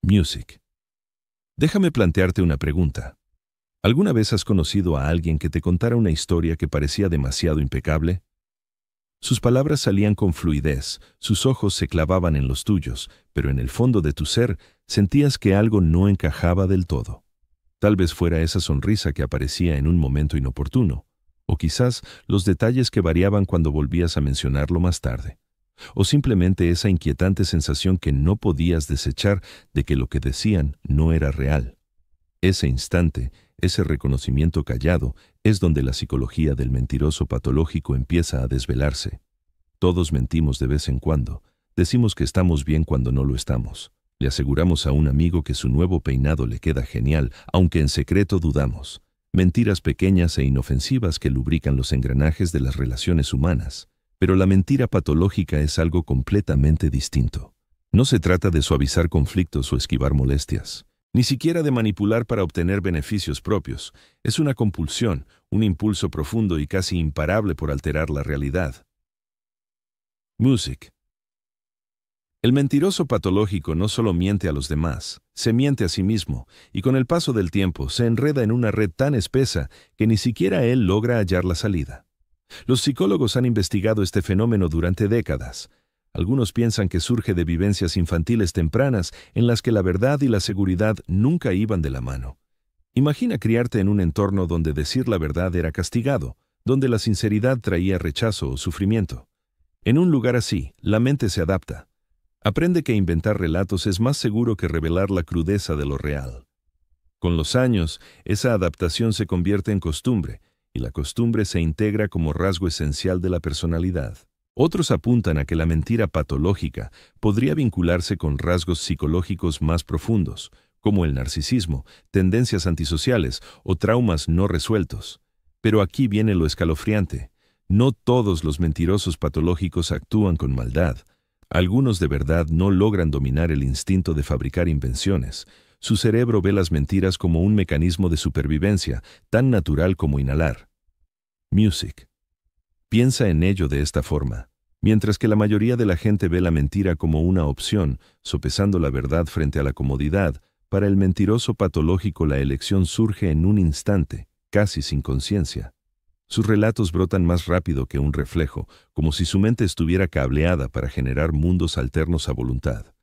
Music. Déjame plantearte una pregunta. ¿Alguna vez has conocido a alguien que te contara una historia que parecía demasiado impecable? Sus palabras salían con fluidez, sus ojos se clavaban en los tuyos, pero en el fondo de tu ser sentías que algo no encajaba del todo. Tal vez fuera esa sonrisa que aparecía en un momento inoportuno, o quizás los detalles que variaban cuando volvías a mencionarlo más tarde, o simplemente esa inquietante sensación que no podías desechar de que lo que decían no era real. Ese instante, ese reconocimiento callado, es donde la psicología del mentiroso patológico empieza a desvelarse. Todos mentimos de vez en cuando. Decimos que estamos bien cuando no lo estamos. Le aseguramos a un amigo que su nuevo peinado le queda genial, aunque en secreto dudamos. Mentiras pequeñas e inofensivas que lubrican los engranajes de las relaciones humanas. Pero la mentira patológica es algo completamente distinto. No se trata de suavizar conflictos o esquivar molestias. Ni siquiera de manipular para obtener beneficios propios. Es una compulsión, un impulso profundo y casi imparable por alterar la realidad. Music. El mentiroso patológico no solo miente a los demás, se miente a sí mismo, y con el paso del tiempo se enreda en una red tan espesa que ni siquiera él logra hallar la salida. Los psicólogos han investigado este fenómeno durante décadas. Algunos piensan que surge de vivencias infantiles tempranas en las que la verdad y la seguridad nunca iban de la mano. Imagina criarte en un entorno donde decir la verdad era castigado, donde la sinceridad traía rechazo o sufrimiento. En un lugar así, la mente se adapta. Aprende que inventar relatos es más seguro que revelar la crudeza de lo real. Con los años, esa adaptación se convierte en costumbre, y la costumbre se integra como rasgo esencial de la personalidad. Otros apuntan a que la mentira patológica podría vincularse con rasgos psicológicos más profundos, como el narcisismo, tendencias antisociales o traumas no resueltos. Pero aquí viene lo escalofriante. No todos los mentirosos patológicos actúan con maldad. Algunos de verdad no logran dominar el instinto de fabricar invenciones. Su cerebro ve las mentiras como un mecanismo de supervivencia, tan natural como inhalar. Music. Piensa en ello de esta forma. Mientras que la mayoría de la gente ve la mentira como una opción, sopesando la verdad frente a la comodidad, para el mentiroso patológico la elección surge en un instante, casi sin conciencia. Sus relatos brotan más rápido que un reflejo, como si su mente estuviera cableada para generar mundos alternos a voluntad.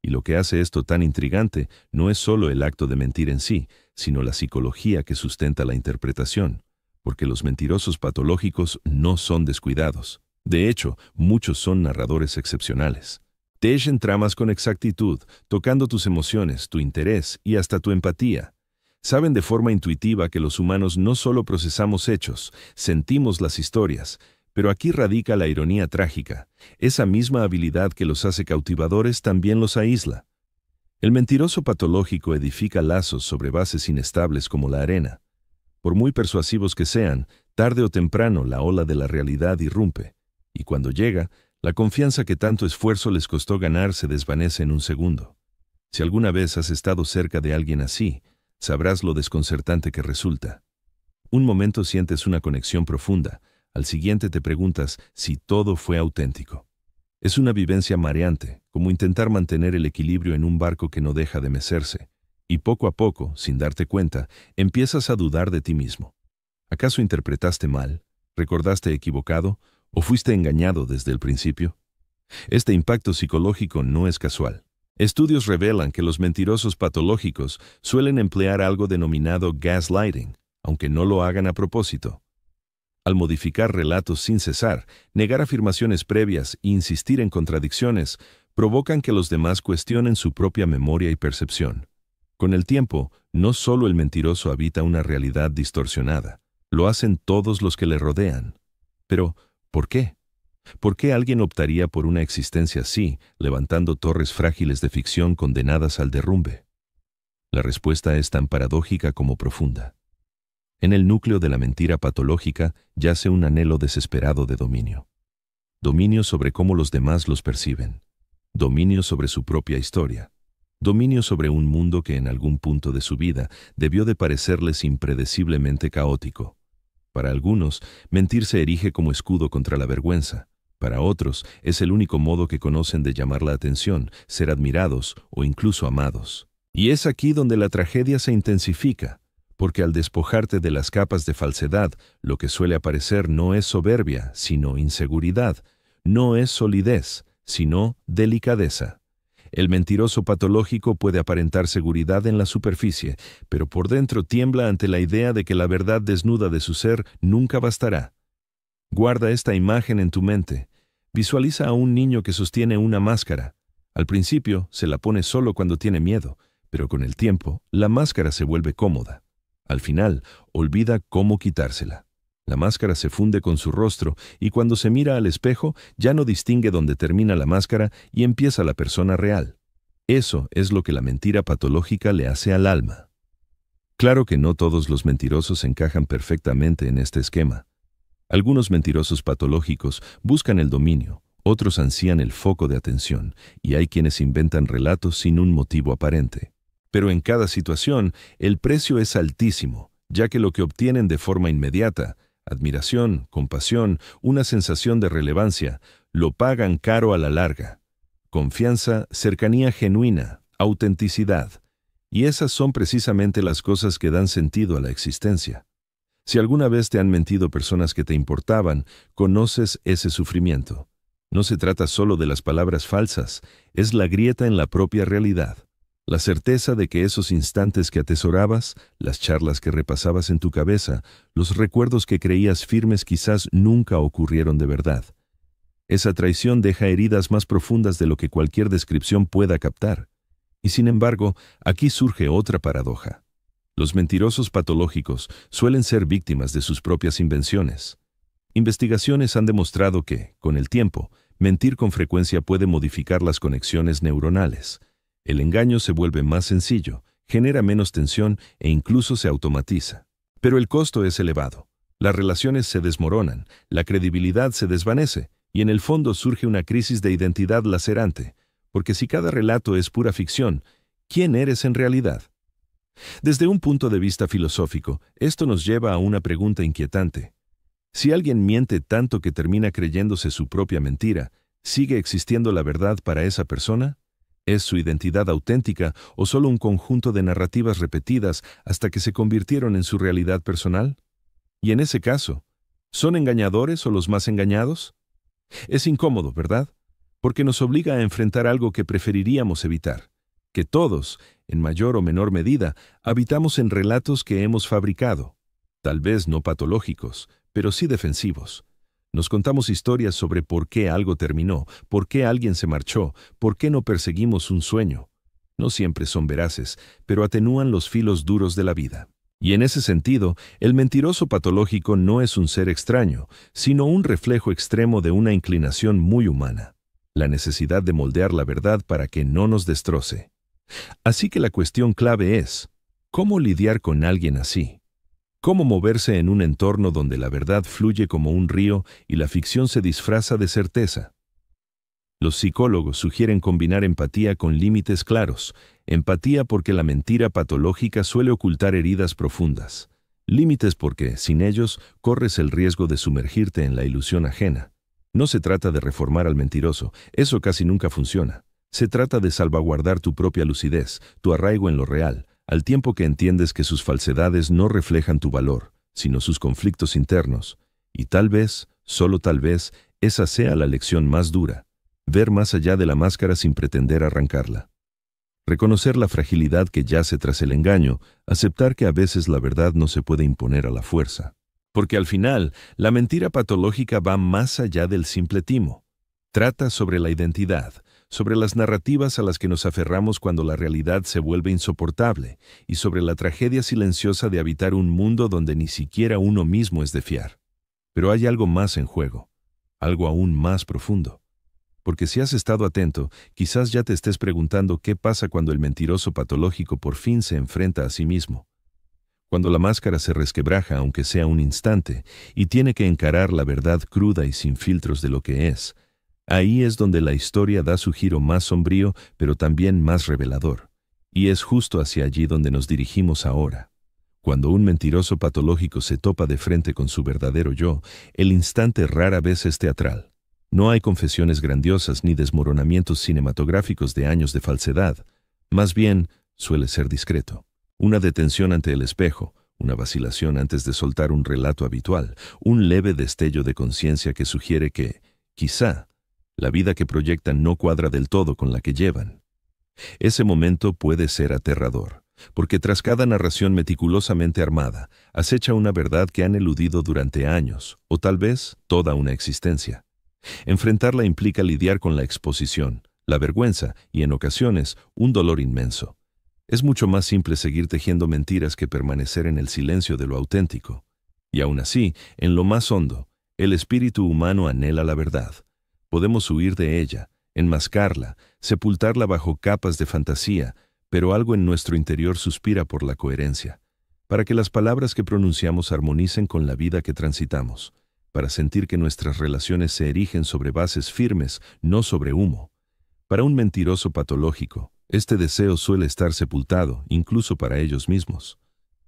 Y lo que hace esto tan intrigante no es solo el acto de mentir en sí, sino la psicología que sustenta la interpretación, porque los mentirosos patológicos no son descuidados. De hecho, muchos son narradores excepcionales. Tejen tramas con exactitud, tocando tus emociones, tu interés y hasta tu empatía. Saben de forma intuitiva que los humanos no solo procesamos hechos, sentimos las historias, pero aquí radica la ironía trágica. Esa misma habilidad que los hace cautivadores también los aísla. El mentiroso patológico edifica lazos sobre bases inestables como la arena. Por muy persuasivos que sean, tarde o temprano la ola de la realidad irrumpe, y cuando llega, la confianza que tanto esfuerzo les costó ganar se desvanece en un segundo. Si alguna vez has estado cerca de alguien así, sabrás lo desconcertante que resulta. Un momento sientes una conexión profunda, al siguiente te preguntas si todo fue auténtico. Es una vivencia mareante, como intentar mantener el equilibrio en un barco que no deja de mecerse, y poco a poco, sin darte cuenta, empiezas a dudar de ti mismo. ¿Acaso interpretaste mal? ¿Recordaste equivocado? ¿O fuiste engañado desde el principio? Este impacto psicológico no es casual. Estudios revelan que los mentirosos patológicos suelen emplear algo denominado gaslighting, aunque no lo hagan a propósito. Al modificar relatos sin cesar, negar afirmaciones previas e insistir en contradicciones, provocan que los demás cuestionen su propia memoria y percepción. Con el tiempo, no solo el mentiroso habita una realidad distorsionada, lo hacen todos los que le rodean. Pero, ¿por qué? ¿Por qué alguien optaría por una existencia así, levantando torres frágiles de ficción condenadas al derrumbe? La respuesta es tan paradójica como profunda. En el núcleo de la mentira patológica yace un anhelo desesperado de dominio. Dominio sobre cómo los demás los perciben. Dominio sobre su propia historia. Dominio sobre un mundo que en algún punto de su vida debió de parecerles impredeciblemente caótico. Para algunos, mentir se erige como escudo contra la vergüenza. Para otros, es el único modo que conocen de llamar la atención, ser admirados o incluso amados. Y es aquí donde la tragedia se intensifica, porque al despojarte de las capas de falsedad, lo que suele aparecer no es soberbia, sino inseguridad, no es solidez, sino delicadeza. El mentiroso patológico puede aparentar seguridad en la superficie, pero por dentro tiembla ante la idea de que la verdad desnuda de su ser nunca bastará. Guarda esta imagen en tu mente. Visualiza a un niño que sostiene una máscara. Al principio se la pone solo cuando tiene miedo, pero con el tiempo la máscara se vuelve cómoda. Al final, olvida cómo quitársela. La máscara se funde con su rostro y cuando se mira al espejo ya no distingue dónde termina la máscara y empieza la persona real. Eso es lo que la mentira patológica le hace al alma. Claro que no todos los mentirosos encajan perfectamente en este esquema. Algunos mentirosos patológicos buscan el dominio, otros ansían el foco de atención, y hay quienes inventan relatos sin un motivo aparente. Pero en cada situación, el precio es altísimo, ya que lo que obtienen de forma inmediata, admiración, compasión, una sensación de relevancia, lo pagan caro a la larga. Confianza, cercanía genuina, autenticidad. Y esas son precisamente las cosas que dan sentido a la existencia. Si alguna vez te han mentido personas que te importaban, conoces ese sufrimiento. No se trata solo de las palabras falsas, es la grieta en la propia realidad. La certeza de que esos instantes que atesorabas, las charlas que repasabas en tu cabeza, los recuerdos que creías firmes quizás nunca ocurrieron de verdad. Esa traición deja heridas más profundas de lo que cualquier descripción pueda captar. Y sin embargo, aquí surge otra paradoja. Los mentirosos patológicos suelen ser víctimas de sus propias invenciones. Investigaciones han demostrado que, con el tiempo, mentir con frecuencia puede modificar las conexiones neuronales. El engaño se vuelve más sencillo, genera menos tensión e incluso se automatiza. Pero el costo es elevado. Las relaciones se desmoronan, la credibilidad se desvanece y en el fondo surge una crisis de identidad lacerante, porque si cada relato es pura ficción, ¿quién eres en realidad? Desde un punto de vista filosófico, esto nos lleva a una pregunta inquietante. Si alguien miente tanto que termina creyéndose su propia mentira, ¿sigue existiendo la verdad para esa persona? ¿Es su identidad auténtica o solo un conjunto de narrativas repetidas hasta que se convirtieron en su realidad personal? Y en ese caso, ¿son engañadores o los más engañados? Es incómodo, ¿verdad? Porque nos obliga a enfrentar algo que preferiríamos evitar, que todos, en mayor o menor medida, habitamos en relatos que hemos fabricado, tal vez no patológicos, pero sí defensivos. Nos contamos historias sobre por qué algo terminó, por qué alguien se marchó, por qué no perseguimos un sueño. No siempre son veraces, pero atenúan los filos duros de la vida. Y en ese sentido, el mentiroso patológico no es un ser extraño, sino un reflejo extremo de una inclinación muy humana, la necesidad de moldear la verdad para que no nos destroce. Así que la cuestión clave es, ¿cómo lidiar con alguien así? ¿Cómo moverse en un entorno donde la verdad fluye como un río y la ficción se disfraza de certeza? Los psicólogos sugieren combinar empatía con límites claros. Empatía porque la mentira patológica suele ocultar heridas profundas. Límites porque, sin ellos, corres el riesgo de sumergirte en la ilusión ajena. No se trata de reformar al mentiroso, eso casi nunca funciona. Se trata de salvaguardar tu propia lucidez, tu arraigo en lo real, al tiempo que entiendes que sus falsedades no reflejan tu valor, sino sus conflictos internos. Y tal vez, solo tal vez, esa sea la lección más dura. Ver más allá de la máscara sin pretender arrancarla. Reconocer la fragilidad que yace tras el engaño, aceptar que a veces la verdad no se puede imponer a la fuerza. Porque al final, la mentira patológica va más allá del simple timo. Trata sobre la identidad, sobre las narrativas a las que nos aferramos cuando la realidad se vuelve insoportable, y sobre la tragedia silenciosa de habitar un mundo donde ni siquiera uno mismo es de fiar. Pero hay algo más en juego, algo aún más profundo. Porque si has estado atento, quizás ya te estés preguntando qué pasa cuando el mentiroso patológico por fin se enfrenta a sí mismo. Cuando la máscara se resquebraja, aunque sea un instante, y tiene que encarar la verdad cruda y sin filtros de lo que es. Ahí es donde la historia da su giro más sombrío, pero también más revelador. Y es justo hacia allí donde nos dirigimos ahora. Cuando un mentiroso patológico se topa de frente con su verdadero yo, el instante rara vez es teatral. No hay confesiones grandiosas ni desmoronamientos cinematográficos de años de falsedad. Más bien, suele ser discreto. Una detención ante el espejo, una vacilación antes de soltar un relato habitual, un leve destello de conciencia que sugiere que, quizá, la vida que proyectan no cuadra del todo con la que llevan. Ese momento puede ser aterrador, porque tras cada narración meticulosamente armada, acecha una verdad que han eludido durante años, o tal vez toda una existencia. Enfrentarla implica lidiar con la exposición, la vergüenza y, en ocasiones, un dolor inmenso. Es mucho más simple seguir tejiendo mentiras que permanecer en el silencio de lo auténtico. Y aún así, en lo más hondo, el espíritu humano anhela la verdad. Podemos huir de ella, enmascararla, sepultarla bajo capas de fantasía, pero algo en nuestro interior suspira por la coherencia, para que las palabras que pronunciamos armonicen con la vida que transitamos, para sentir que nuestras relaciones se erigen sobre bases firmes, no sobre humo. Para un mentiroso patológico, este deseo suele estar sepultado, incluso para ellos mismos,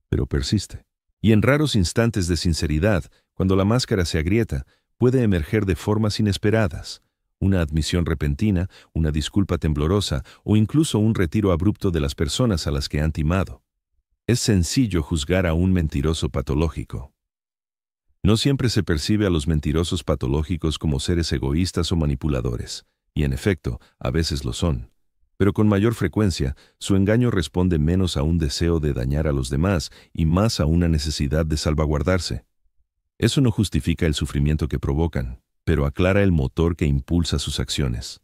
pero persiste. Y en raros instantes de sinceridad, cuando la máscara se agrieta, puede emerger de formas inesperadas, una admisión repentina, una disculpa temblorosa o incluso un retiro abrupto de las personas a las que han timado. Es sencillo juzgar a un mentiroso patológico. No siempre se percibe a los mentirosos patológicos como seres egoístas o manipuladores, y en efecto, a veces lo son. Pero con mayor frecuencia, su engaño responde menos a un deseo de dañar a los demás y más a una necesidad de salvaguardarse. Eso no justifica el sufrimiento que provocan, pero aclara el motor que impulsa sus acciones.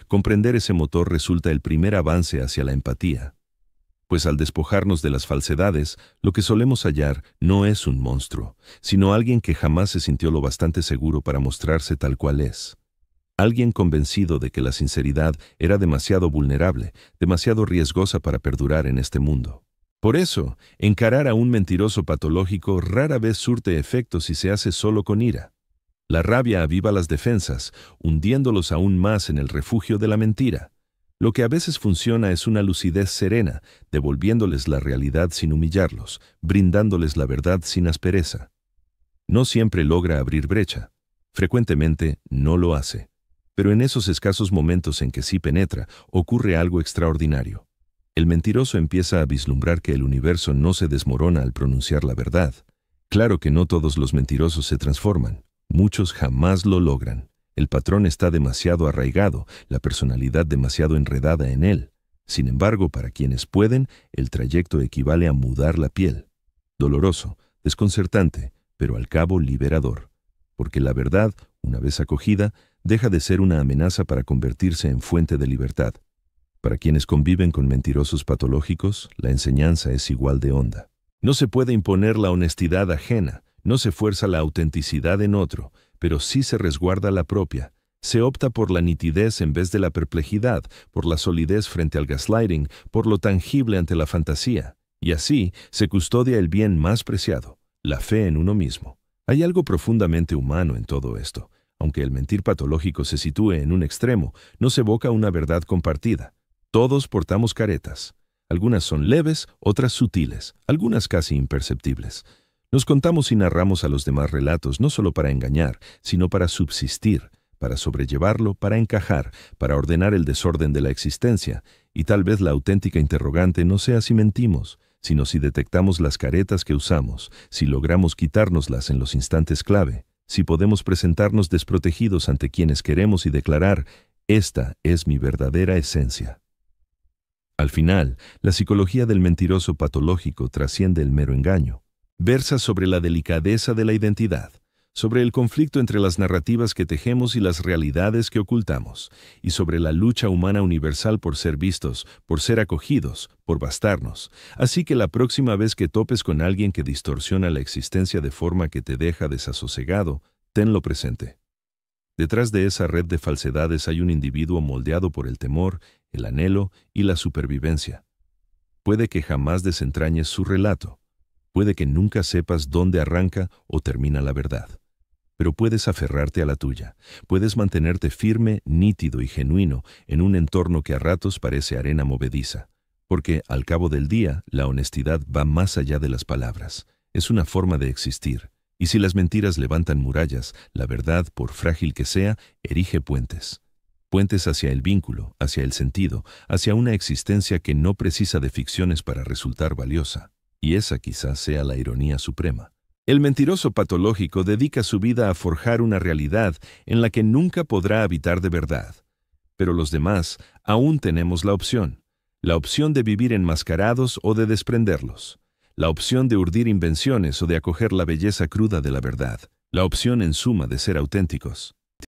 Comprender ese motor resulta el primer avance hacia la empatía, pues al despojarnos de las falsedades, lo que solemos hallar no es un monstruo, sino alguien que jamás se sintió lo bastante seguro para mostrarse tal cual es. Alguien convencido de que la sinceridad era demasiado vulnerable, demasiado riesgosa para perdurar en este mundo. Por eso, encarar a un mentiroso patológico rara vez surte efecto si se hace solo con ira. La rabia aviva las defensas, hundiéndolos aún más en el refugio de la mentira. Lo que a veces funciona es una lucidez serena, devolviéndoles la realidad sin humillarlos, brindándoles la verdad sin aspereza. No siempre logra abrir brecha. Frecuentemente no lo hace. Pero en esos escasos momentos en que sí penetra, ocurre algo extraordinario. El mentiroso empieza a vislumbrar que el universo no se desmorona al pronunciar la verdad. Claro que no todos los mentirosos se transforman. Muchos jamás lo logran. El patrón está demasiado arraigado, la personalidad demasiado enredada en él. Sin embargo, para quienes pueden, el trayecto equivale a mudar la piel. Doloroso, desconcertante, pero al cabo liberador. Porque la verdad, una vez acogida, deja de ser una amenaza para convertirse en fuente de libertad. Para quienes conviven con mentirosos patológicos, la enseñanza es igual de honda. No se puede imponer la honestidad ajena, no se fuerza la autenticidad en otro, pero sí se resguarda la propia. Se opta por la nitidez en vez de la perplejidad, por la solidez frente al gaslighting, por lo tangible ante la fantasía. Y así se custodia el bien más preciado, la fe en uno mismo. Hay algo profundamente humano en todo esto. Aunque el mentir patológico se sitúe en un extremo, no se evoca una verdad compartida. Todos portamos caretas. Algunas son leves, otras sutiles, algunas casi imperceptibles. Nos contamos y narramos a los demás relatos no solo para engañar, sino para subsistir, para sobrellevarlo, para encajar, para ordenar el desorden de la existencia. Y tal vez la auténtica interrogante no sea si mentimos, sino si detectamos las caretas que usamos, si logramos quitárnoslas en los instantes clave, si podemos presentarnos desprotegidos ante quienes queremos y declarar, esta es mi verdadera esencia. Al final, la psicología del mentiroso patológico trasciende el mero engaño. Versa sobre la delicadeza de la identidad, sobre el conflicto entre las narrativas que tejemos y las realidades que ocultamos, y sobre la lucha humana universal por ser vistos, por ser acogidos, por bastarnos. Así que la próxima vez que topes con alguien que distorsiona la existencia de forma que te deja desasosegado, tenlo presente. Detrás de esa red de falsedades hay un individuo moldeado por el temor, el anhelo y la supervivencia. Puede que jamás desentrañes su relato. Puede que nunca sepas dónde arranca o termina la verdad. Pero puedes aferrarte a la tuya. Puedes mantenerte firme, nítido y genuino en un entorno que a ratos parece arena movediza. Porque, al cabo del día, la honestidad va más allá de las palabras. Es una forma de existir. Y si las mentiras levantan murallas, la verdad, por frágil que sea, erige puentes. Puentes hacia el vínculo, hacia el sentido, hacia una existencia que no precisa de ficciones para resultar valiosa. Y esa quizás sea la ironía suprema. El mentiroso patológico dedica su vida a forjar una realidad en la que nunca podrá habitar de verdad. Pero los demás aún tenemos la opción de vivir enmascarados o de desprenderlos, la opción de urdir invenciones o de acoger la belleza cruda de la verdad, la opción en suma de ser auténticos.